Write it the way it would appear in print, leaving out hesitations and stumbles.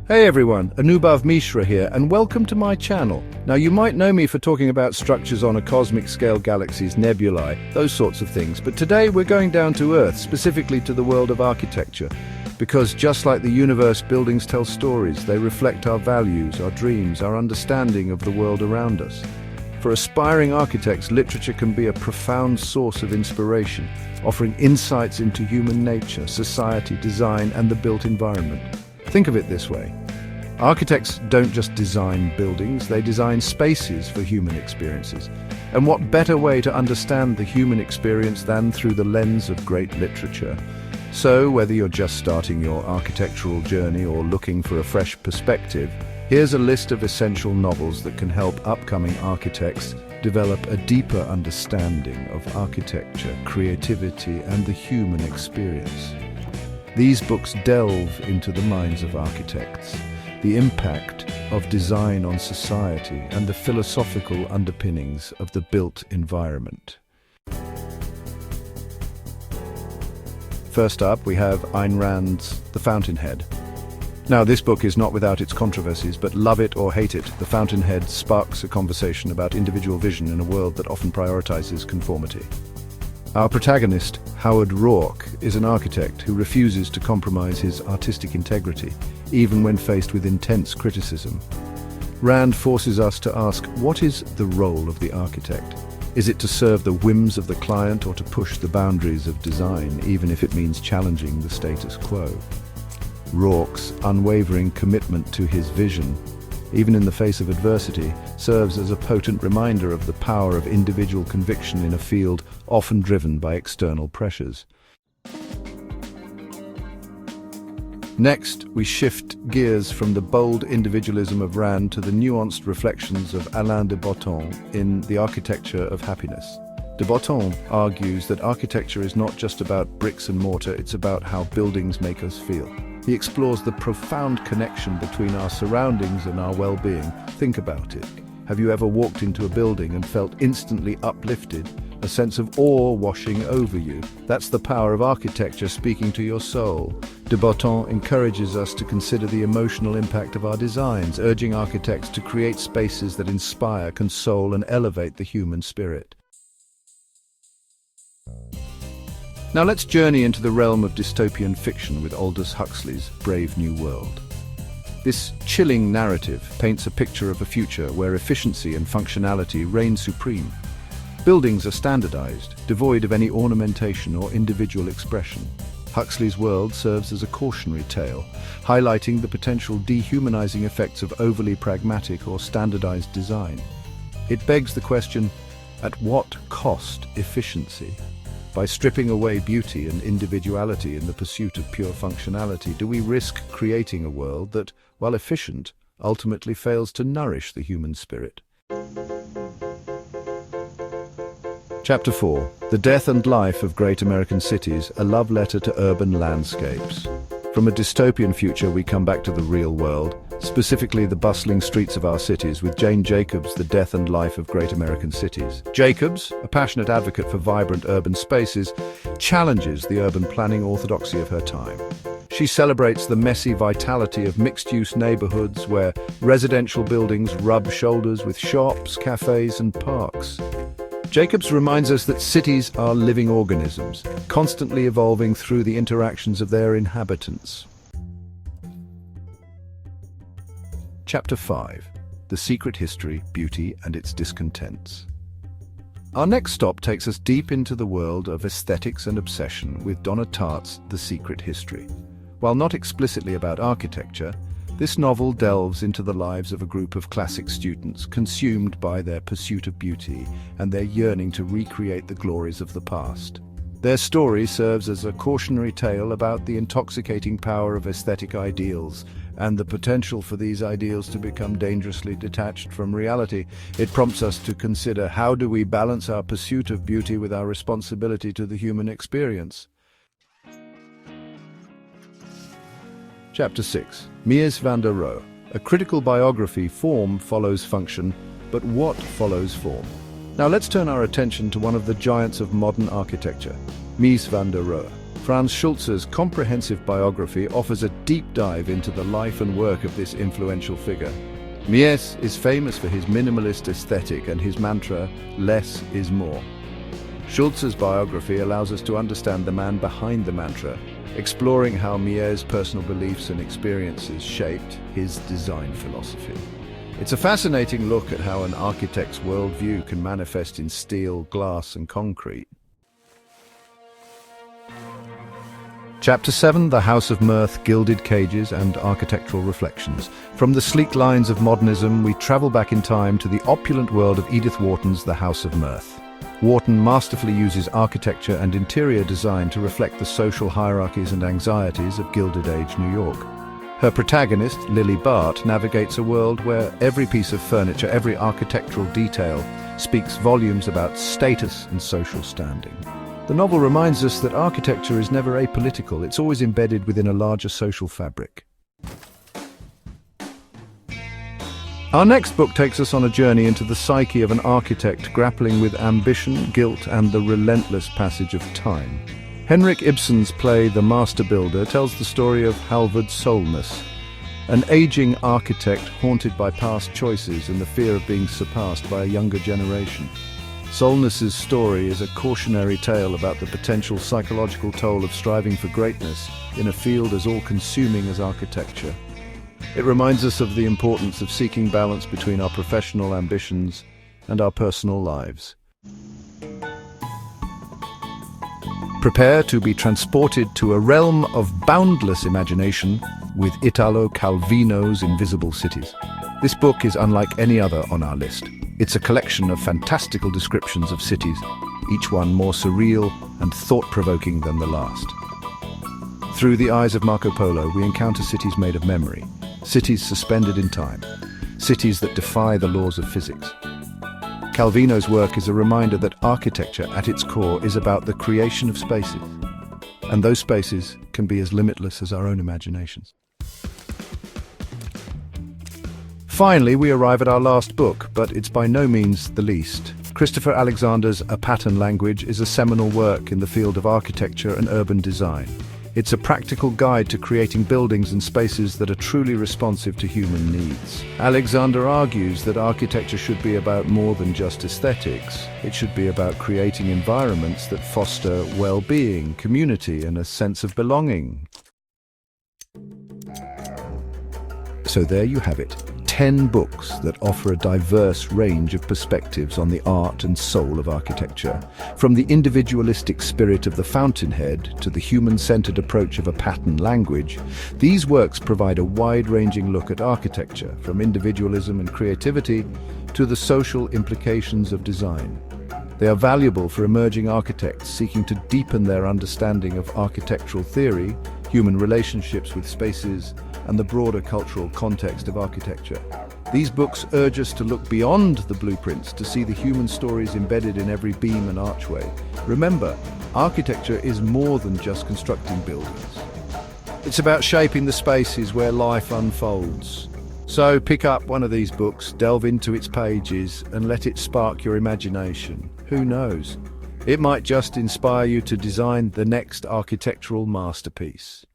Hey everyone, Anubhav Mishra here, and welcome to my channel. Now you might know me for talking about structures on a cosmic scale, galaxies, nebulae, those sorts of things, but today we're going down to Earth, specifically to the world of architecture. Because just like the universe, buildings tell stories. They reflect our values, our dreams, our understanding of the world around us. For aspiring architects, literature can be a profound source of inspiration, offering insights into human nature, society, design, and the built environment. Think of it this way. Architects don't just design buildings, they design spaces for human experiences. And what better way to understand the human experience than through the lens of great literature? So, whether you're just starting your architectural journey or looking for a fresh perspective, here's a list of essential novels that can help upcoming architects develop a deeper understanding of architecture, creativity, and the human experience. These books delve into the minds of architects, the impact of design on society, and the philosophical underpinnings of the built environment. First up, we have Ayn Rand's The Fountainhead. Now, this book is not without its controversies, but love it or hate it, The Fountainhead sparks a conversation about individual vision in a world that often prioritizes conformity. Our protagonist, Howard Roark, is an architect who refuses to compromise his artistic integrity, even when faced with intense criticism. Rand forces us to ask, what is the role of the architect? Is it to serve the whims of the client or to push the boundaries of design, even if it means challenging the status quo? Roark's unwavering commitment to his vision, even in the face of adversity, serves as a potent reminder of the power of individual conviction in a field often driven by external pressures. Next, we shift gears from the bold individualism of Rand to the nuanced reflections of Alain de Botton in The Architecture of Happiness. De Botton argues that architecture is not just about bricks and mortar, it's about how buildings make us feel. He explores the profound connection between our surroundings and our well-being. Think about it. Have you ever walked into a building and felt instantly uplifted, a sense of awe washing over you? That's the power of architecture speaking to your soul. De Botton encourages us to consider the emotional impact of our designs, urging architects to create spaces that inspire, console, and elevate the human spirit. Now let's journey into the realm of dystopian fiction with Aldous Huxley's Brave New World. This chilling narrative paints a picture of a future where efficiency and functionality reign supreme. Buildings are standardized, devoid of any ornamentation or individual expression. Huxley's world serves as a cautionary tale, highlighting the potential dehumanizing effects of overly pragmatic or standardized design. It begs the question, at what cost efficiency? By stripping away beauty and individuality in the pursuit of pure functionality, do we risk creating a world that, while efficient, ultimately fails to nourish the human spirit? Chapter 4. The Death and Life of Great American Cities, a Love Letter to Urban Landscapes. From a dystopian future, we come back to the real world, specifically the bustling streets of our cities, with Jane Jacobs' The Death and Life of Great American Cities. Jacobs, a passionate advocate for vibrant urban spaces, challenges the urban planning orthodoxy of her time. She celebrates the messy vitality of mixed-use neighborhoods where residential buildings rub shoulders with shops, cafes, and parks. Jacobs reminds us that cities are living organisms, constantly evolving through the interactions of their inhabitants. Chapter 5. The Secret History, Beauty, and its Discontents. Our next stop takes us deep into the world of aesthetics and obsession with Donna Tartt's The Secret History. While not explicitly about architecture, this novel delves into the lives of a group of classic students consumed by their pursuit of beauty and their yearning to recreate the glories of the past. Their story serves as a cautionary tale about the intoxicating power of aesthetic ideals and the potential for these ideals to become dangerously detached from reality. It prompts us to consider, how do we balance our pursuit of beauty with our responsibility to the human experience? Chapter 6. Mies van der Rohe. A critical biography. Form follows function, but what follows form? Now let's turn our attention to one of the giants of modern architecture, Mies van der Rohe. Franz Schulze's comprehensive biography offers a deep dive into the life and work of this influential figure. Mies is famous for his minimalist aesthetic and his mantra, "Less is more." Schulze's biography allows us to understand the man behind the mantra, exploring how Mies' personal beliefs and experiences shaped his design philosophy. It's a fascinating look at how an architect's worldview can manifest in steel, glass, and concrete. Chapter 7, The House of Mirth, Gilded Cages and Architectural Reflections. From the sleek lines of modernism, we travel back in time to the opulent world of Edith Wharton's The House of Mirth. Wharton masterfully uses architecture and interior design to reflect the social hierarchies and anxieties of Gilded Age New York. Her protagonist, Lily Bart, navigates a world where every piece of furniture, every architectural detail, speaks volumes about status and social standing. The novel reminds us that architecture is never apolitical, it's always embedded within a larger social fabric. Our next book takes us on a journey into the psyche of an architect grappling with ambition, guilt, and the relentless passage of time. Henrik Ibsen's play The Master Builder tells the story of Halvard Solness, an aging architect haunted by past choices and the fear of being surpassed by a younger generation. Solness's story is a cautionary tale about the potential psychological toll of striving for greatness in a field as all-consuming as architecture. It reminds us of the importance of seeking balance between our professional ambitions and our personal lives. Prepare to be transported to a realm of boundless imagination with Italo Calvino's Invisible Cities. This book is unlike any other on our list. It's a collection of fantastical descriptions of cities, each one more surreal and thought-provoking than the last. Through the eyes of Marco Polo, we encounter cities made of memory, cities suspended in time, cities that defy the laws of physics. Calvino's work is a reminder that architecture, at its core, is about the creation of spaces, and those spaces can be as limitless as our own imaginations. Finally, we arrive at our last book, but it's by no means the least. Christopher Alexander's A Pattern Language is a seminal work in the field of architecture and urban design. It's a practical guide to creating buildings and spaces that are truly responsive to human needs. Alexander argues that architecture should be about more than just aesthetics. It should be about creating environments that foster well-being, community, and a sense of belonging. So there you have it. 10 books that offer a diverse range of perspectives on the art and soul of architecture. From the individualistic spirit of the Fountainhead to the human-centered approach of A Pattern Language, these works provide a wide-ranging look at architecture, from individualism and creativity to the social implications of design. They are valuable for emerging architects seeking to deepen their understanding of architectural theory, human relationships with spaces, and the broader cultural context of architecture. These books urge us to look beyond the blueprints to see the human stories embedded in every beam and archway. Remember, architecture is more than just constructing buildings. It's about shaping the spaces where life unfolds. So pick up one of these books, delve into its pages, and let it spark your imagination. Who knows? It might just inspire you to design the next architectural masterpiece.